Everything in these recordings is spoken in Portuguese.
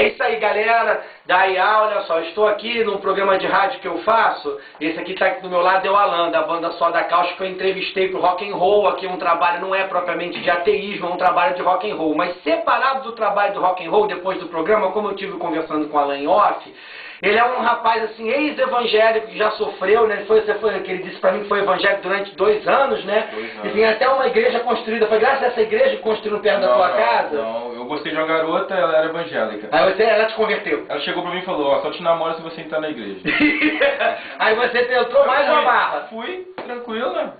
É isso aí, galera. Daí, olha só, estou aqui num programa de rádio que eu faço. Esse aqui tá aqui do meu lado é o Alan, da banda Só da Cáustica, que eu entrevistei pro rock and roll. Aqui um trabalho, não é propriamente de ateísmo, é um trabalho de rock and roll. Mas separado do trabalho do rock and roll, depois do programa, como eu tive conversando com o Alan em off, ele é um rapaz, assim, ex-evangélico que já sofreu, né? Ele disse pra mim que foi evangélico durante 2 anos, né? 2 anos. E tem até uma igreja construída. Foi graças a essa igreja que construiu perto da tua casa? Não, eu gostei de uma garota, ela era evangélica. Aí ela te converteu. Ela chegou pra mim e falou, ó, só te namoro se você entrar na igreja. Aí você entrou mais uma barra. Fui, tranquilo, né?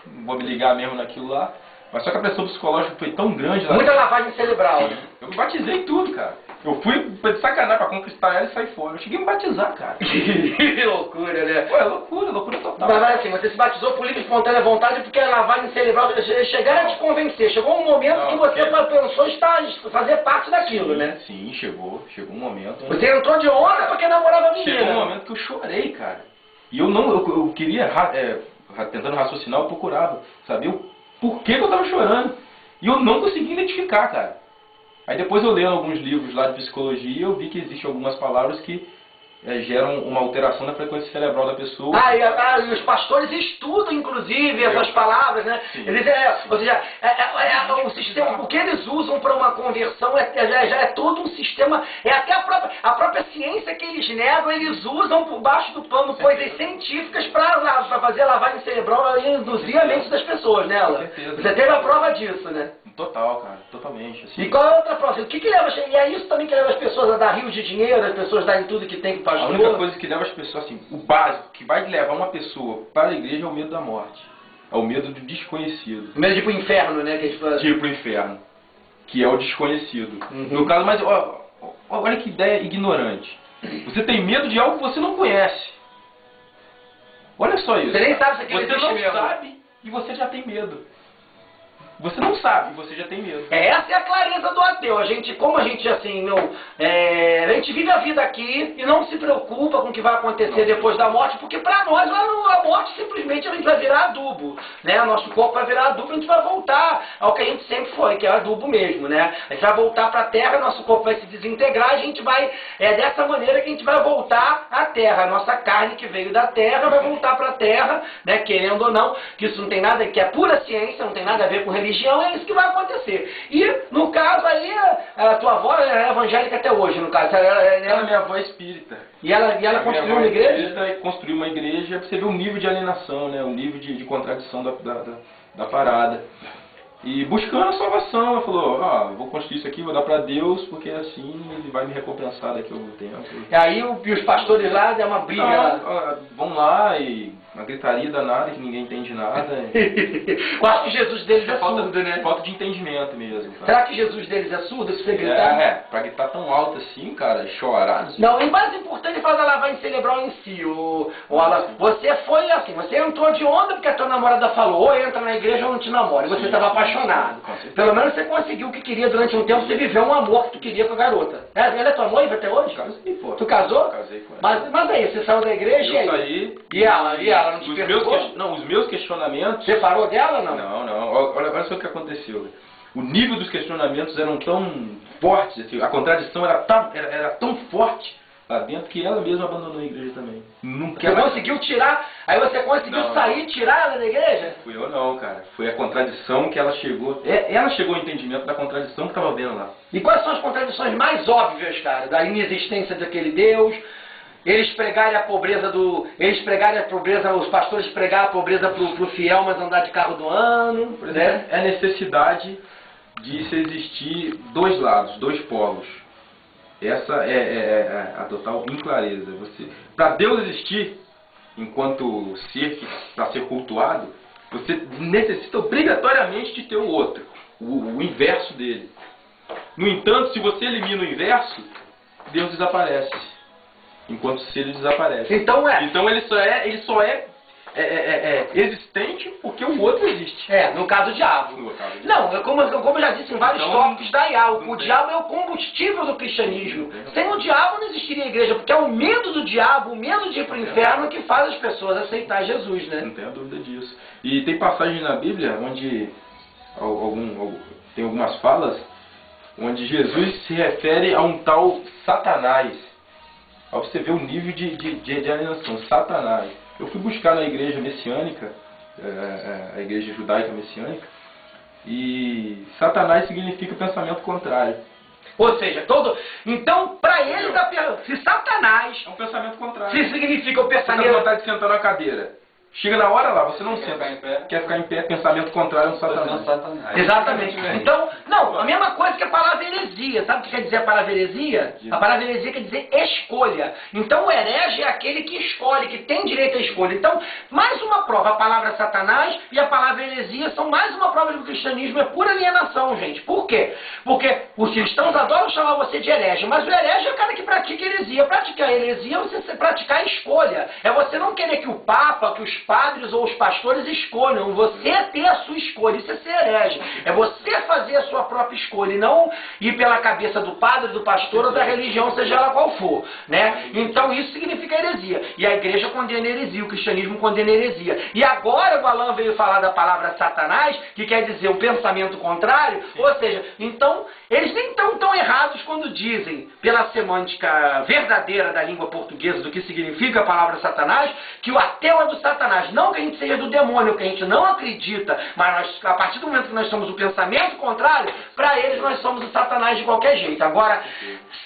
Não vou me ligar mesmo naquilo lá. Mas só que a pressão psicológica foi tão grande lá. Muita lavagem cerebral. Eu me batizei tudo, cara. Eu fui de sacanagem pra conquistar ela e sair fora. Eu cheguei a me batizar, cara. Que loucura, né? Pô, é loucura total. Mas assim, você se batizou por livre e espontânea vontade porque a lavagem cerebral chegaram a te convencer. Chegou um momento que você pensou em fazer parte daquilo, né? Sim, chegou um momento. Você entrou de onda porque namorava a menina. Chegou um momento que eu chorei, cara. E eu queria, tentando raciocinar, eu procurava saber o porquê que eu tava chorando. E eu não conseguia identificar, cara. Aí depois eu lendo alguns livros lá de psicologia, eu vi que existem algumas palavras que geram uma alteração na frequência cerebral da pessoa. E os pastores estudam, inclusive, essas palavras, né? Eles, ou seja, o sistema, o que eles usam para uma conversão já é todo um sistema, é até a própria ciência que eles negam, eles usam por baixo do pano coisas científicas para fazer a lavagem cerebral e induzir a mente das pessoas, né? Você teve a prova disso, né? Total, cara, totalmente. Assim. E qual é a outra prova? O que leva, e é isso também que leva as pessoas a dar rios de dinheiro, as pessoas darem tudo que tem para a única coisa que leva as pessoas, assim, o básico, que vai levar uma pessoa para a igreja é o medo da morte. É o medo do desconhecido. O medo de ir pro inferno, né? Que de ir pro inferno. Que é o desconhecido. No caso, mas olha que ideia ignorante. Você tem medo de algo que você não conhece. Olha só isso. Você nem sabe se aquilo existe mesmo. Você não sabe e você já tem medo. Você não sabe, você já tem medo. Essa é a clareza do ateu. Como a gente assim, a gente vive a vida aqui e não se preocupa com o que vai acontecer depois da morte, porque para nós a morte simplesmente a gente vai virar adubo, né? Nosso corpo vai virar adubo, a gente vai voltar ao que a gente sempre foi, que é adubo mesmo, né? A gente vai voltar para a terra, nosso corpo vai se desintegrar, a gente vai, dessa maneira que a gente vai voltar à terra. A nossa carne que veio da terra vai voltar para a terra, né? Querendo ou não, que isso não tem nada, que é pura ciência, não tem nada a ver com religião, é isso que vai acontecer. E, no caso aí, a tua avó é evangélica até hoje, no caso. Ela minha avó é espírita. E ela construiu uma igreja? Ela construiu uma igreja, pra você ver o nível de alienação, né? O nível de contradição da parada. E buscando a salvação, ela falou, eu vou construir isso aqui, vou dar pra Deus, porque assim ele vai me recompensar daqui a algum tempo. E aí os pastores lá, é uma briga. Vão lá e uma gritaria danada que ninguém entende nada. Eu acho que Jesus deles é surdo, né? Falta de entendimento mesmo. Cara. Será que Jesus deles é surdo? Se você gritar? Pra gritar tão alto assim, cara, chorar. Não, e mais importante faz a lavagem cerebral em si. Você foi assim, você entrou de onda porque a tua namorada falou, ou entra na igreja ou não te namora. E você estava apaixonado. Pelo menos você conseguiu o que queria durante um tempo, você viveu um amor que tu queria com a garota. Ela é tua noiva até hoje? Casei, pô. Tu casou? Casei com ela. Mas aí, você saiu da igreja e aí? Saí. E ela não te perguntou? Os meus questionamentos... Você parou dela ou não? Não. Olha só o que aconteceu. O nível dos questionamentos eram tão fortes, a contradição era tão forte lá dentro que ela mesma abandonou a igreja também. Você conseguiu tirar, aí você conseguiu sair e tirar ela da igreja? Fui eu não, cara. Foi a contradição que ela chegou. Ela chegou ao entendimento da contradição que estava vendo lá. E quais são as contradições mais óbvias, cara? Da inexistência daquele Deus, eles pregarem a pobreza os pastores pregarem a pobreza pro fiel, mas andar de carro do ano. Por exemplo, é a necessidade de se existir 2 lados, 2 polos. Essa é a total inclareza. Para Deus existir enquanto ser para ser cultuado, você necessita obrigatoriamente de ter o outro, o inverso dele. No entanto, se você elimina o inverso, Deus desaparece, enquanto ser ele desaparece. Então ele só é existente porque o outro existe. No caso do diabo. Não, como eu já disse em vários tópicos da IA, o diabo é o combustível do cristianismo. Sem o diabo não existiria igreja, porque é o medo do diabo, o medo de ir para o inferno que faz as pessoas aceitar Jesus, né? Não tenho dúvida disso. E tem passagens na Bíblia onde tem algumas falas onde Jesus se refere a um tal Satanás. Aí você vê o nível de alienação, Satanás. Eu fui buscar na igreja messiânica, a igreja judaica messiânica, e Satanás significa pensamento contrário. Ou seja, então, para eles, se Satanás... É um pensamento contrário. Se significa o Você está pensamento... com vontade de sentar na cadeira. Chega na hora lá, você não senta. Quer ficar em pé, pensamento contrário é um Satanás. Exatamente. Então, não, a mesma coisa que a palavra heresia. Sabe o que quer dizer a palavra heresia? A palavra heresia quer dizer escolha. Então o herege é aquele que escolhe, que tem direito à escolha. Então, mais uma prova, a palavra Satanás e a palavra heresia são mais uma prova de que o cristianismo é pura alienação, gente. Por quê? Porque os cristãos adoram chamar você de herege, mas o herege é o cara que pratica heresia. Praticar heresia é você praticar a escolha. É você não querer que o Papa, que os padres ou os pastores escolham, você ter a sua escolha. Isso é ser herege. É você fazer a sua própria escolha e não ir pela cabeça do padre, do pastor ou da religião, seja ela qual for, né? Então isso significa heresia. E a igreja condena heresia, o cristianismo condena heresia. E agora o Alan veio falar da palavra Satanás, que quer dizer o pensamento contrário, ou seja, então eles nem estão tão errados quando dizem, pela semântica verdadeira da língua portuguesa do que significa a palavra Satanás, que o ateu é do Satanás. Não que a gente seja do demônio, que a gente não acredita, mas nós, a partir do momento que nós somos o pensamento contrário, para eles nós somos o Satanás de qualquer jeito. Agora,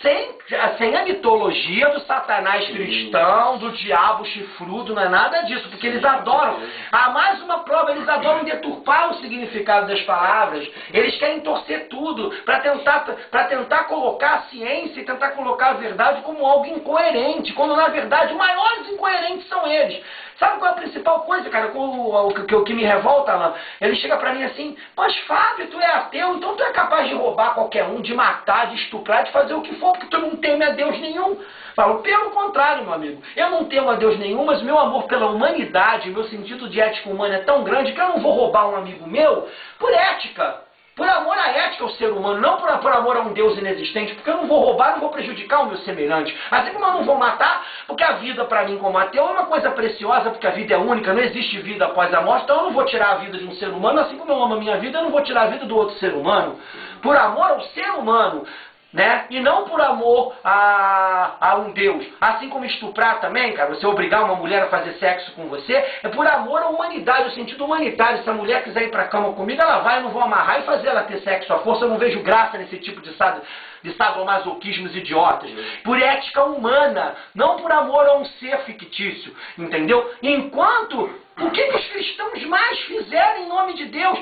sem a mitologia do Satanás cristão, do diabo chifrudo, não é nada disso, porque eles adoram. Há mais uma prova, eles adoram deturpar o significado das palavras. Eles querem torcer tudo para tentar colocar a ciência e tentar colocar a verdade como algo incoerente, quando na verdade os maiores incoerentes são eles. Sabe qual é a principal coisa, cara, o que me revolta, Alan? Ele chega pra mim assim, mas Fábio, tu é ateu, então tu é capaz de roubar qualquer um, de matar, de estuprar, de fazer o que for, porque tu não teme a Deus nenhum. Falo, pelo contrário, meu amigo, eu não temo a Deus nenhum, mas meu amor pela humanidade, meu sentido de ética humana é tão grande que eu não vou roubar um amigo meu por ética. Por amor à ética ao ser humano, não por amor a um Deus inexistente, porque eu não vou roubar, não vou prejudicar o meu semelhante. Assim como eu não vou matar, porque a vida para mim como ateu é uma coisa preciosa, porque a vida é única, não existe vida após a morte, então eu não vou tirar a vida de um ser humano, assim como eu amo a minha vida, eu não vou tirar a vida do outro ser humano. Por amor ao ser humano, né? E não por amor a um Deus. Assim como estuprar também, cara, você obrigar uma mulher a fazer sexo com você, é por amor à humanidade, o sentido humanitário. Se a mulher quiser ir pra cama comigo, ela vai, eu não vou amarrar e fazer ela ter sexo à força. Eu não vejo graça nesse tipo de sadomasoquismos idiotas. Por ética humana, não por amor a um ser fictício, entendeu? Enquanto o que os cristãos mais fizeram em nome de Deus?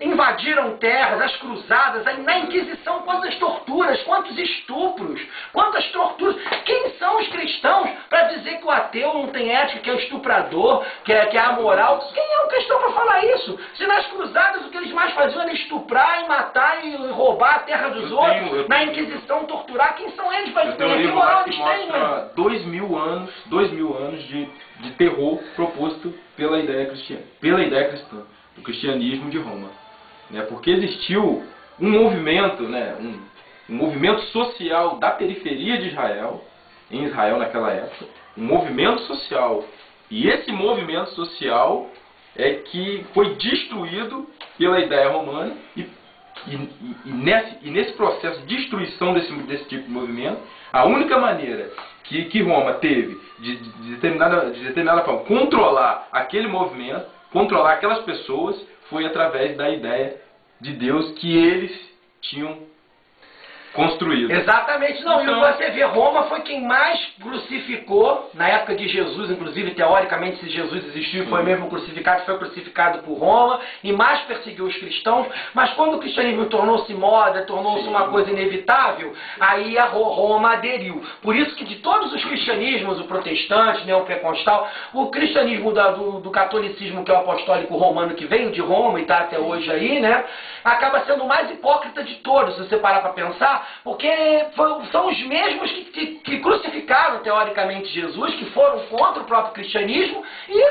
Invadiram terras, as cruzadas, na Inquisição, quantas torturas, quantos estupros, quantas torturas. Quem são os cristãos para dizer que o ateu não tem ética, que é o estuprador, que é amoral? Quem é o cristão para falar isso? Se nas cruzadas o que eles mais faziam era estuprar e matar e roubar a terra dos outros, na Inquisição torturar, quem são eles para dizer que moral eles têm? Mostra 2000 anos de terror proposto pela ideia cristã, o cristianismo de Roma, né? Porque existiu um movimento, né? um movimento social da periferia de Israel, em Israel naquela época, um movimento social, e esse movimento social é que foi destruído pela ideia romana e nesse processo de destruição desse tipo de movimento, a única maneira que Roma teve de determinada forma controlar aquele movimento, controlar aquelas pessoas, foi através da ideia de Deus que eles tinham construído. Exatamente, não. Então, e você vê, Roma foi quem mais crucificou, na época de Jesus, inclusive, teoricamente, se Jesus existiu, foi mesmo crucificado, foi crucificado por Roma, e mais perseguiu os cristãos, mas quando o cristianismo tornou-se moda, tornou-se uma coisa inevitável, aí a Roma aderiu. Por isso que de todos os cristianismos, o protestante, né, o pentecostal, o cristianismo do catolicismo, que é o apostólico romano, que veio de Roma e está até hoje aí, né, acaba sendo o mais hipócrita de todos, se você parar para pensar, porque são os mesmos que crucificaram teoricamente Jesus, que foram contra o próprio cristianismo, e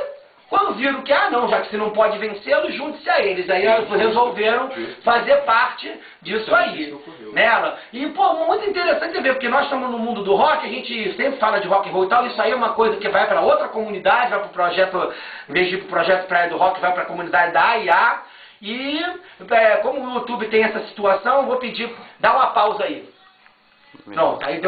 quando viram que, não, já que você não pode vencê-los, junte-se a eles. Aí resolveram fazer parte disso aí, nela. E, pô, muito interessante ver, porque nós estamos no mundo do rock, a gente sempre fala de rock and roll e tal, isso aí é uma coisa que vai para outra comunidade, vai para o projeto, em vez de ir para o projeto Praia do Rock, vai para a comunidade da AIA. E como o YouTube tem essa situação, eu vou pedir, dá uma pausa aí. Pronto, aí deu.